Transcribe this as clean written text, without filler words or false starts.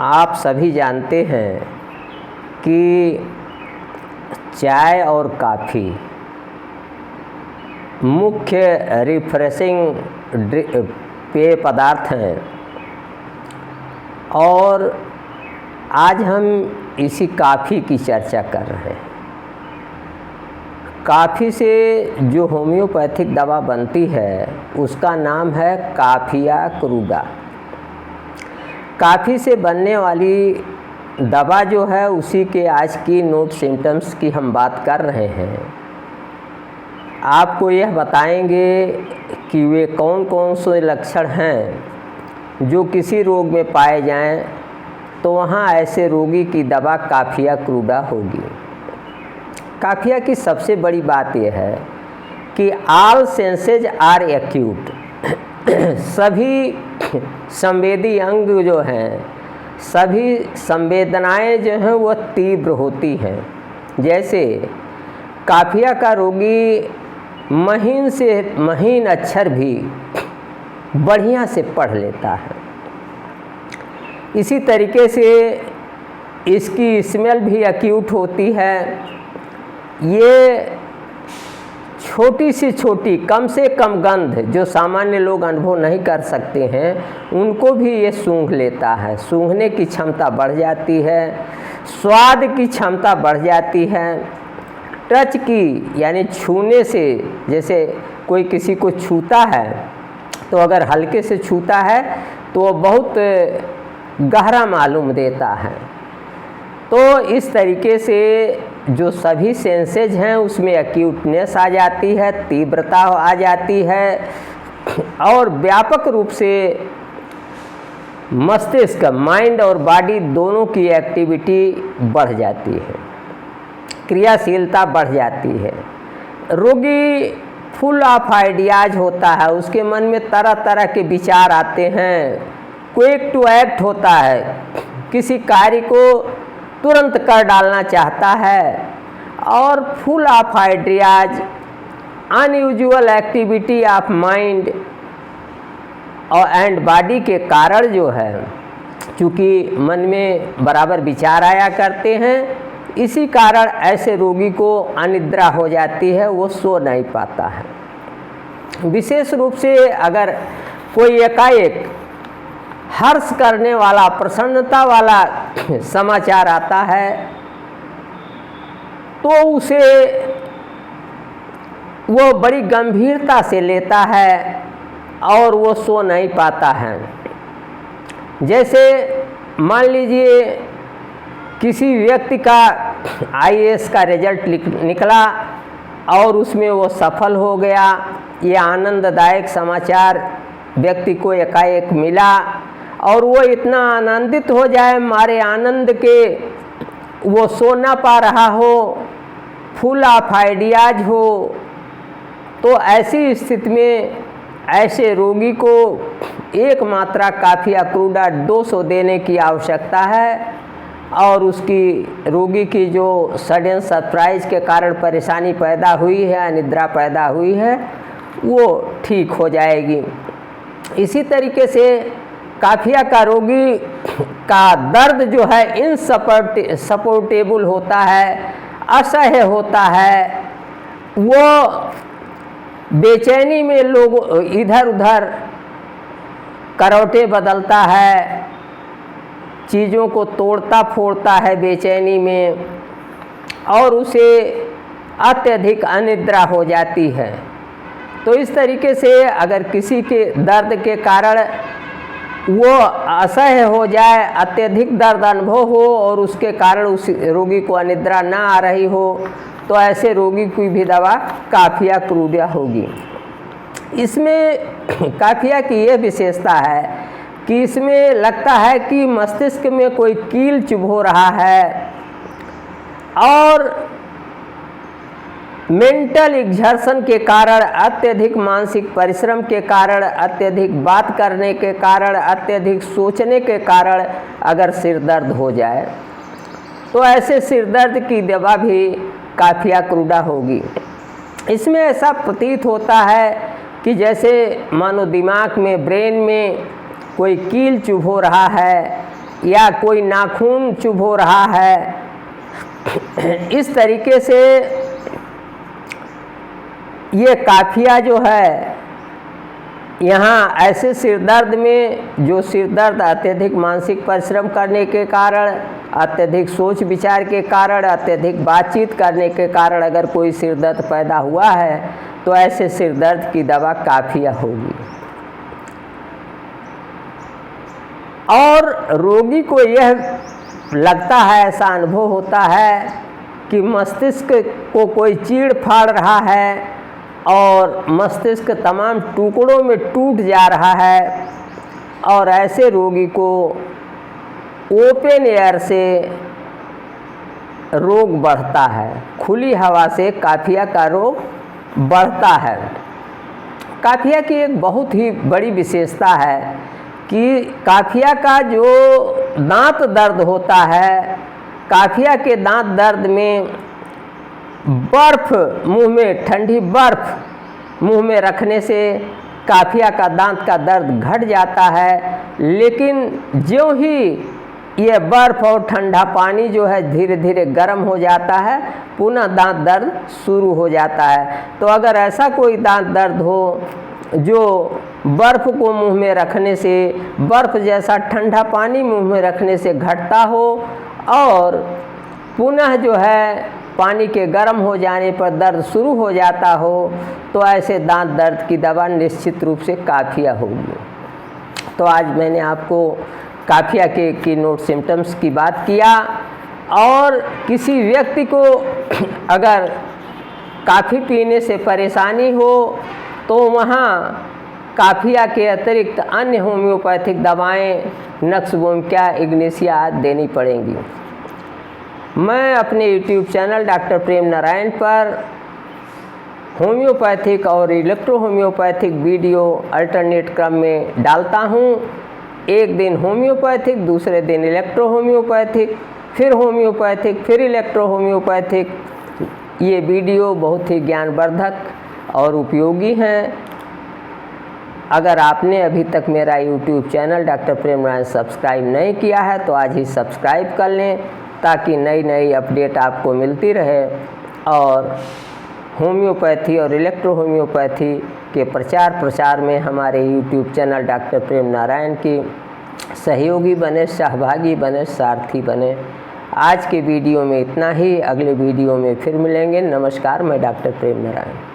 आप सभी जानते हैं कि चाय और काफ़ी मुख्य रिफ्रेशिंग पेय पदार्थ हैं और आज हम इसी काफ़ी की चर्चा कर रहे हैं। काफ़ी से जो होम्योपैथिक दवा बनती है उसका नाम है काफिया क्रूडा। काफ़ी से बनने वाली दवा जो है उसी के आज की नोट सिम्टम्स की हम बात कर रहे हैं। आपको यह बताएंगे कि वे कौन कौन से लक्षण हैं जो किसी रोग में पाए जाएं तो वहाँ ऐसे रोगी की दवा काफिया क्रूडा होगी। काफिया की सबसे बड़ी बात यह है कि ऑल सेंसेज आर एक्यूट, सभी संवेदी अंग जो हैं, सभी संवेदनाएं जो हैं वो तीव्र होती हैं। जैसे काफिया का रोगी महीन से महीन अक्षर भी बढ़िया से पढ़ लेता है। इसी तरीके से इसकी स्मेल भी एक्यूट होती है। ये छोटी से छोटी कम से कम गंध जो सामान्य लोग अनुभव नहीं कर सकते हैं उनको भी ये सूंघ लेता है। सूंघने की क्षमता बढ़ जाती है, स्वाद की क्षमता बढ़ जाती है, टच की यानी छूने से, जैसे कोई किसी को छूता है तो अगर हल्के से छूता है तो वो बहुत गहरा मालूम देता है। तो इस तरीके से जो सभी सेंसेज हैं उसमें एक्यूटनेस आ जाती है, तीव्रता आ जाती है और व्यापक रूप से मस्तिष्क, माइंड और बॉडी दोनों की एक्टिविटी बढ़ जाती है, क्रियाशीलता बढ़ जाती है। रोगी फुल ऑफ आइडियाज होता है, उसके मन में तरह तरह के विचार आते हैं, क्विक टू एक्ट होता है, किसी कार्य को तुरंत कर डालना चाहता है और full of ideas, unusual activity of mind और एंड बॉडी के कारण जो है, क्योंकि मन में बराबर विचार आया करते हैं, इसी कारण ऐसे रोगी को अनिद्रा हो जाती है, वो सो नहीं पाता है। विशेष रूप से अगर कोई एकाएक हर्ष करने वाला, प्रसन्नता वाला समाचार आता है तो उसे वो बड़ी गंभीरता से लेता है और वो सो नहीं पाता है। जैसे मान लीजिए किसी व्यक्ति का आईएएस का रिजल्ट निकला और उसमें वो सफल हो गया, ये आनंददायक समाचार व्यक्ति को एकाएक मिला और वो इतना आनंदित हो जाए, मारे आनंद के वो सो ना पा रहा हो, फुल ऑफ आइडियाज हो, तो ऐसी स्थिति में ऐसे रोगी को एक मात्रा काफिया क्रूडा 200 देने की आवश्यकता है और उसकी रोगी की जो सडन सरप्राइज के कारण परेशानी पैदा हुई है, अनिद्रा पैदा हुई है, वो ठीक हो जाएगी। इसी तरीके से काफिया का रोगी का दर्द जो है इनसपोर्टेबल होता है, असह्य होता है, वो बेचैनी में लोग इधर उधर करवटें बदलता है, चीज़ों को तोड़ता फोड़ता है बेचैनी में और उसे अत्यधिक अनिद्रा हो जाती है। तो इस तरीके से अगर किसी के दर्द के कारण वो असह्य हो जाए, अत्यधिक दर्द अनुभव हो और उसके कारण उस रोगी को अनिद्रा ना आ रही हो तो ऐसे रोगी की भी दवा काफिया क्रूडा होगी। इसमें काफिया की यह विशेषता है कि इसमें लगता है कि मस्तिष्क में कोई कील चुभो रहा है और मेंटल एग्जर्शन के कारण, अत्यधिक मानसिक परिश्रम के कारण, अत्यधिक बात करने के कारण, अत्यधिक सोचने के कारण अगर सिर दर्द हो जाए तो ऐसे सिर दर्द की दवा भी काफिया क्रूडा होगी। इसमें ऐसा प्रतीत होता है कि जैसे मानो दिमाग में, ब्रेन में कोई कील चुभ हो रहा है या कोई नाखून चुभ हो रहा है, इस तरीके से ये काफिया जो है यहाँ ऐसे सिर दर्द में, जो सिर दर्द अत्यधिक मानसिक परिश्रम करने के कारण, अत्यधिक सोच विचार के कारण, अत्यधिक बातचीत करने के कारण अगर कोई सिर दर्द पैदा हुआ है तो ऐसे सिर दर्द की दवा काफिया होगी। और रोगी को यह लगता है, ऐसा अनुभव होता है कि मस्तिष्क को कोई चीड़ फाड़ रहा है और मस्तिष्क तमाम टुकड़ों में टूट जा रहा है, और ऐसे रोगी को ओपन एयर से रोग बढ़ता है, खुली हवा से काफिया का रोग बढ़ता है। काफिया की एक बहुत ही बड़ी विशेषता है कि काफिया का जो दांत दर्द होता है, काफिया के दांत दर्द में बर्फ मुंह में, ठंडी बर्फ मुंह में रखने से काफिया का दांत का दर्द घट जाता है, लेकिन ज्यों ही ये बर्फ और ठंडा पानी जो है धीरे धीरे गर्म हो जाता है, पुनः दांत दर्द शुरू हो जाता है। तो अगर ऐसा कोई दांत दर्द हो जो बर्फ को मुंह में रखने से, बर्फ जैसा ठंडा पानी मुंह में रखने से घटता हो और पुनः जो है पानी के गर्म हो जाने पर दर्द शुरू हो जाता हो, तो ऐसे दांत दर्द की दवा निश्चित रूप से काफिया होगी। तो आज मैंने आपको काफिया के कीनोट सिम्टम्स की बात किया, और किसी व्यक्ति को अगर काफ़ी पीने से परेशानी हो तो वहाँ काफिया के अतिरिक्त अन्य होम्योपैथिक दवाएं नक्स वोमिका, इग्नेशिया आदि देनी पड़ेंगी। मैं अपने YouTube चैनल डॉक्टर प्रेम नारायण पर होम्योपैथिक और इलेक्ट्रो होम्योपैथिक वीडियो अल्टरनेट क्रम में डालता हूँ। एक दिन होम्योपैथिक, दूसरे दिन इलेक्ट्रो होम्योपैथिक, फिर होम्योपैथिक, फिर इलेक्ट्रो होम्योपैथिक। ये वीडियो बहुत ही ज्ञानवर्धक और उपयोगी हैं। अगर आपने अभी तक मेरा YouTube चैनल डॉक्टर प्रेम नारायण सब्सक्राइब नहीं किया है तो आज ही सब्सक्राइब कर लें, ताकि नई नई अपडेट आपको मिलती रहे और होम्योपैथी और इलेक्ट्रो होम्योपैथी के प्रचार प्रसार में हमारे YouTube चैनल डॉक्टर प्रेम नारायण की सहयोगी बने, सहभागी बने, सारथी बने। आज के वीडियो में इतना ही। अगले वीडियो में फिर मिलेंगे। नमस्कार, मैं डॉक्टर प्रेम नारायण।